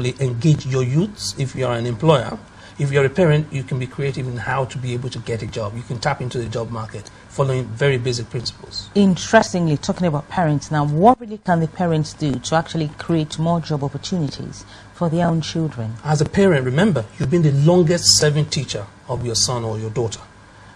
successfully engage your youths if you are an employer. If you're a parent, you can be creative in how to be able to get a job. You can tap into the job market following very basic principles. Interestingly, talking about parents now, what really can the parents do to actually create more job opportunities for their own children? As a parent, remember, you've been the longest serving teacher of your son or your daughter.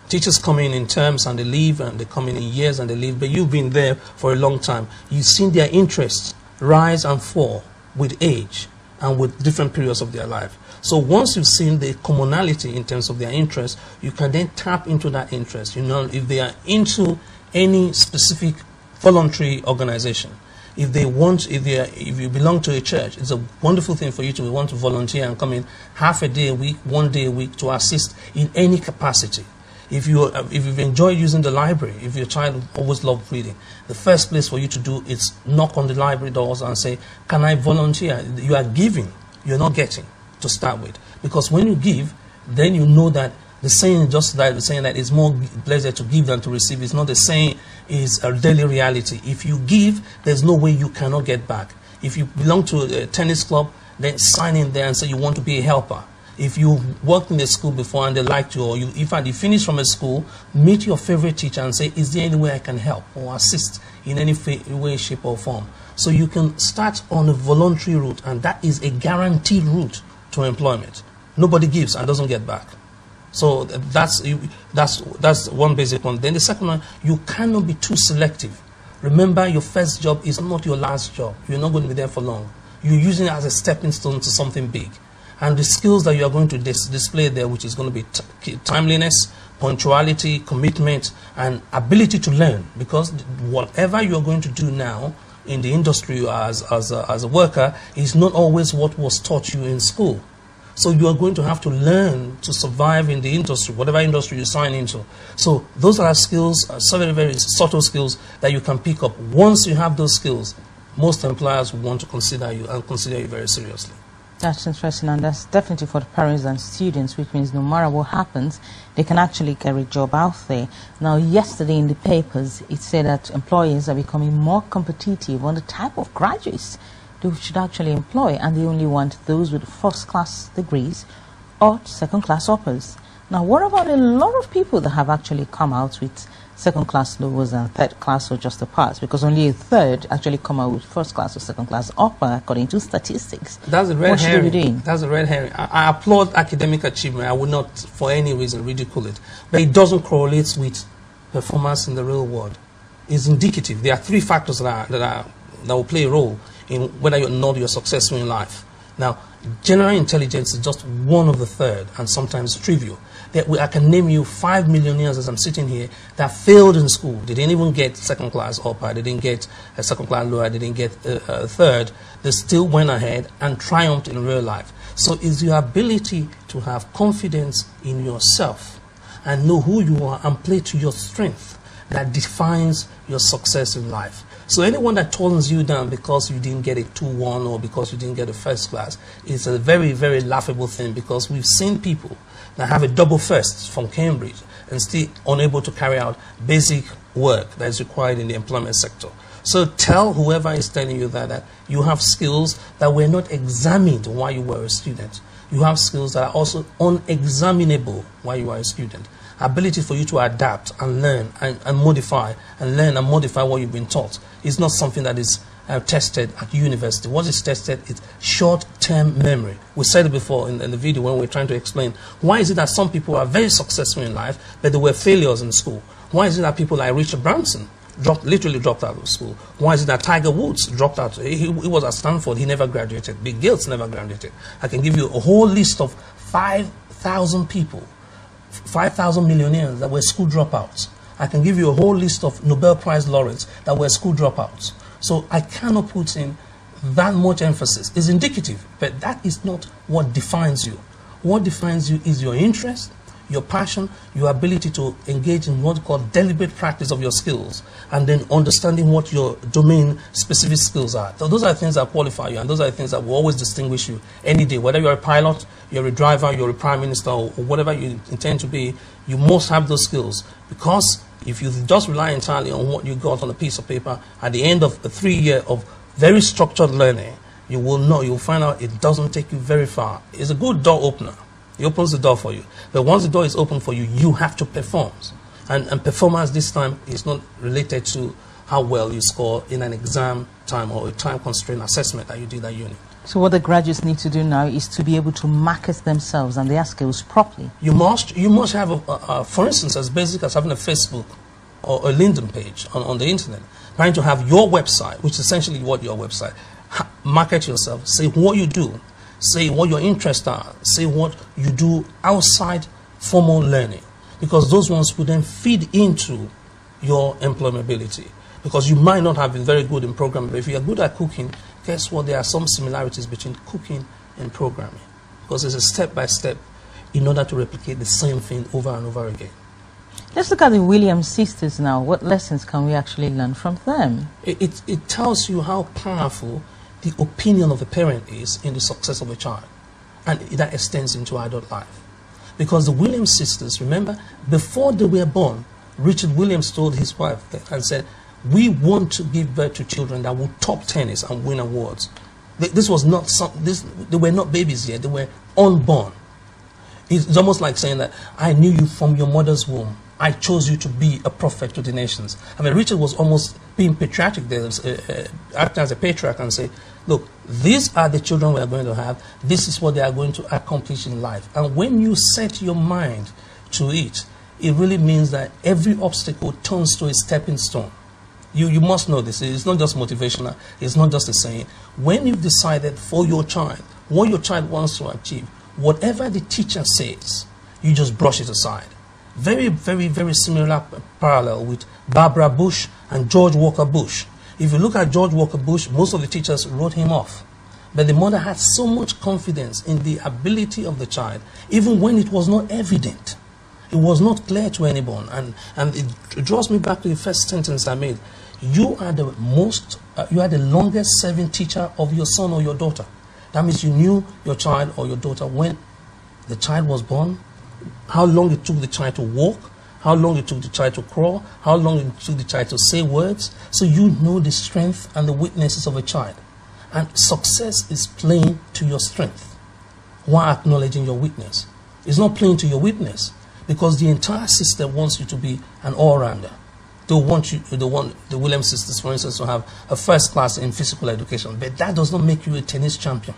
Teachers come in terms and they leave, and they come in years and they leave, but you've been there for a long time. You've seen their interests rise and fall with age and with different periods of their life. So once you've seen the commonality in terms of their interest, you can then tap into that interest. You know, if they are into any specific voluntary organization, if you belong to a church, it's a wonderful thing for you to want to volunteer and come in half a day a week, 1 day a week to assist in any capacity. If you've enjoyed using the library, if your child always loved reading, the first place for you to do is knock on the library doors and say, can I volunteer? You are giving, you're not getting to start with. Because when you give, then you know that the saying, just like the saying that it's more pleasure to give than to receive, is not the saying, is a daily reality. If you give, there's no way you cannot get back. If you belong to a tennis club, then sign in there and say you want to be a helper. If you've worked in a school before and they liked you, or you finish from a school, meet your favorite teacher and say, is there any way I can help or assist in any way, shape or form? So you can start on a voluntary route, and that is a guaranteed route to employment. Nobody gives and doesn't get back. So that's one basic one. Then the second one, you cannot be too selective. Remember, your first job is not your last job. You're not going to be there for long. You're using it as a stepping stone to something big. And the skills that you are going to display there, which is going to be timeliness, punctuality, commitment, and ability to learn. Because whatever you are going to do now in the industry as a worker is not always what was taught you in school. So you are going to have to learn to survive in the industry, whatever industry you sign into. So those are skills, very, very subtle skills that you can pick up. Once you have those skills, most employers will want to consider you and consider you very seriously. That's interesting, and that's definitely for the parents and students, which means no matter what happens, they can actually get a job out there. Now, yesterday in the papers, it said that employers are becoming more competitive on the type of graduates they should actually employ, and they only want those with first-class degrees or second-class uppers. Now, what about a lot of people that have actually come out with second-class lowers and third-class or just a pass? Because only a third actually come out with first-class or second-class upper, according to statistics. That's a red herring. What should we be doing? That's a red herring. I applaud academic achievement. I would not, for any reason, ridicule it. But it doesn't correlate with performance in the real world. It's indicative. There are three factors that will play a role in whether or not you're successful in life. Now, general intelligence is just one of the third, and sometimes trivial. I can name you 5 millionaires as I'm sitting here that failed in school. They didn't even get second class upper, they didn't get a second class lower, they didn't get a third. They still went ahead and triumphed in real life. So it's your ability to have confidence in yourself and know who you are and play to your strength that defines your success in life. So anyone that turns you down because you didn't get a 2-1 or because you didn't get a first class is a very, very laughable thing, because we've seen people that have a double first from Cambridge and still unable to carry out basic work that is required in the employment sector. So tell whoever is telling you that you have skills that were not examined while you were a student. You have skills that are also unexaminable while you are a student. Ability for you to adapt and learn and modify, and learn and modify what you've been taught is not something that is tested at university. What is tested is short-term memory. We said it before in the video when we were trying to explain why is it that some people are very successful in life but they were failures in school. Why is it that people like Richard Branson literally dropped out of school? Why is it that Tiger Woods dropped out? He was at Stanford, he never graduated. Bill Gates never graduated. I can give you a whole list of 5,000 people, 5,000 millionaires that were school dropouts. I can give you a whole list of Nobel Prize laureates that were school dropouts. So I cannot put in that much emphasis. It's indicative, but that is not what defines you. What defines you is your interest, your passion, your ability to engage in what we call deliberate practice of your skills, and then understanding what your domain-specific skills are. So those are the things that qualify you, and those are the things that will always distinguish you any day. Whether you're a pilot, you're a driver, you're a prime minister, or whatever you intend to be, you must have those skills. Because if you just rely entirely on what you got on a piece of paper, at the end of a 3 year of very structured learning, you will know, you'll find out it doesn't take you very far. It's a good door opener. It opens the door for you. But once the door is open for you, you have to perform. And performance this time is not related to how well you score in an exam time or a time-constrained assessment that you did at uni. So what the graduates need to do now is to be able to market themselves and their skills properly. You must have, for instance, as basic as having a Facebook or a LinkedIn page on the internet, trying to have your website, which is essentially what your website. Market yourself, say what you do, say what your interests are, say what you do outside formal learning, because those ones will then feed into your employability. Because you might not have been very good in programming, but if you are good at cooking, guess what? There are some similarities between cooking and programming, because it's a step-by-step in order to replicate the same thing over and over again. Let's look at the Williams sisters now. What lessons can we actually learn from them? It tells you how powerful the opinion of the parent is in the success of a child, and that extends into adult life. Because the Williams sisters, remember, before they were born, Richard Williams told his wife and said, we want to give birth to children that will top tennis and win awards. This was not they were not babies yet, they were unborn. It's almost like saying that I knew you from your mother's womb. I chose you to be a prophet to the nations. I mean, Richard was almost being patriotic there, acting as a patriarch and say, look, these are the children we are going to have. This is what they are going to accomplish in life. And when you set your mind to it, it really means that every obstacle turns to a stepping stone. You must know this. It's not just motivational. It's not just a saying. When you've decided for your child, what your child wants to achieve, whatever the teacher says, you just brush it aside. Very, very, very similar parallel with Barbara Bush and George Walker Bush. If you look at George Walker Bush, most of the teachers wrote him off. But the mother had so much confidence in the ability of the child, even when it was not evident. It was not clear to anyone. And it draws me back to the first sentence I made. You are the longest serving teacher of your son or your daughter. That means you knew your child or your daughter when the child was born, how long it took the child to walk, how long it took the child to crawl, how long it took the child to say words. So you know the strength and the weaknesses of a child. And success is playing to your strength while acknowledging your weakness. It's not playing to your weakness, because the entire system wants you to be an all-rounder. They want the Williams sisters, for instance, to have a first class in physical education, but that does not make you a tennis champion.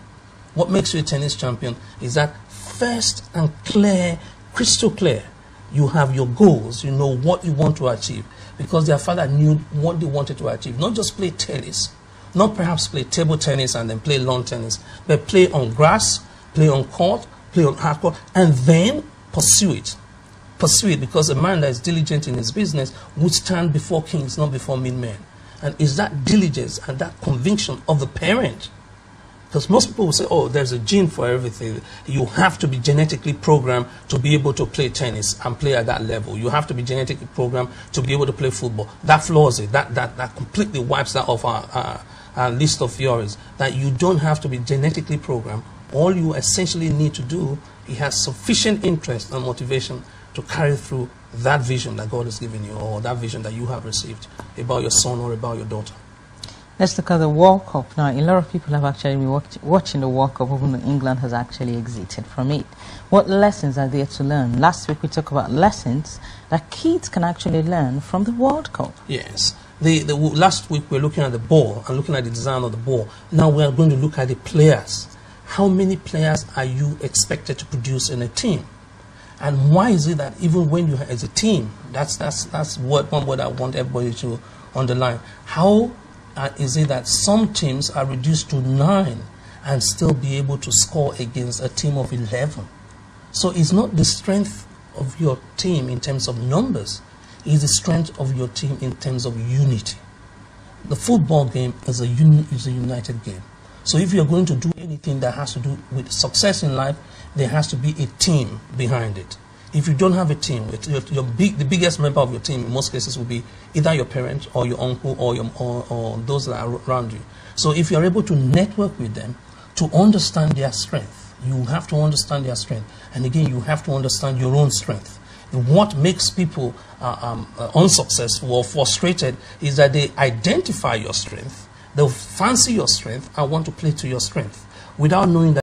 What makes you a tennis champion is that first and clear, crystal clear, you have your goals, you know what you want to achieve, because their father knew what they wanted to achieve. Not just play tennis, not perhaps play table tennis and then play lawn tennis, but play on grass, play on court, play on hard court, and then pursue it. Pursue it, because a man that is diligent in his business would stand before kings, not before mean men. And it's that diligence and that conviction of the parent. Because most people will say, oh, there's a gene for everything. You have to be genetically programmed to be able to play tennis and play at that level. You have to be genetically programmed to be able to play football. That floors it. That completely wipes that off our list of theories. That you don't have to be genetically programmed. All you essentially need to do is have sufficient interest and motivation to carry through that vision that God has given you, or that vision that you have received about your son or about your daughter. Let's look at the World Cup now. A lot of people have actually been watching the World Cup, even though England has actually exited from it. What lessons are there to learn? Last week we talked about lessons that kids can actually learn from the World Cup. Yes. Last week we were looking at the ball and looking at the design of the ball. Now we are going to look at the players. How many players are you expected to produce in a team? And why is it that even when you as a team, that's one word I want everybody to underline. How is it that some teams are reduced to 9 and still be able to score against a team of 11? So it's not the strength of your team in terms of numbers, it's the strength of your team in terms of unity. The football game is a united game. So if you're going to do anything that has to do with success in life, there has to be a team behind it. If you don't have a team, the biggest member of your team in most cases will be either your parent or your uncle or those that are around you. So if you're able to network with them to understand their strength, you have to understand their strength. And again, you have to understand your own strength. What makes people unsuccessful or frustrated is that they identify your strength They'll fancy your strength and want to play to your strength without knowing that